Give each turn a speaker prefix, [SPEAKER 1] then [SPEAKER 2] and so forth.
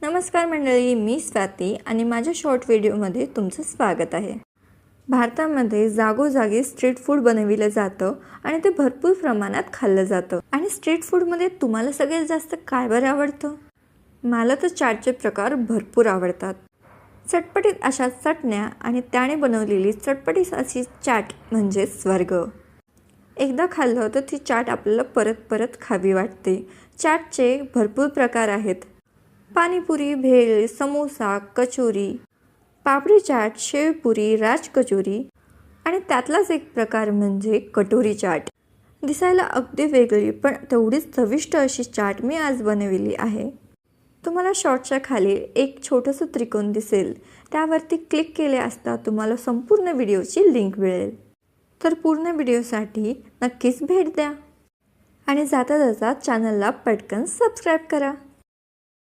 [SPEAKER 1] नमस्कार मंडळी, मी स्वाती आणि माझ्या शॉर्ट व्हिडिओमध्ये तुमचं स्वागत आहे। भारतामध्ये जागोजागी स्ट्रीट फूड बनविलं जातं आणि ते भरपूर प्रमाणात खाल्लं जातं। आणि स्ट्रीट फूडमध्ये तुम्हाला सगळ्यात जास्त काय बरं आवडतं? मला तर चाटचे प्रकार भरपूर आवडतात। चटपटीत अशा चटण्या आणि त्याने बनवलेली चटपटीत अशी चाट म्हणजे स्वर्ग। एकदा खाल्लं तर ती चाट आपल्याला परत परत खावी वाटते। चाटचे भरपूर प्रकार आहेत। पाणीपुरी, भेळ, समोसा, कचोरी, पापडी चाट, शेवपुरी, राज कचोरी आणि त्यातलाच एक प्रकार म्हणजे कटोरी चाट। दिसायला अगदी वेगळी पण तेवढीच चविष्ट अशी चाट मी आज बनवली आहे। तुम्हाला शॉर्टच्या खाली एक छोटंसं त्रिकोण दिसेल, त्यावरती क्लिक केले असता तुम्हाला संपूर्ण व्हिडिओची लिंक मिळेल। तर पूर्ण व्हिडिओसाठी नक्कीच भेट द्या आणि जाता जाता चॅनलला पटकन सबस्क्राईब करा।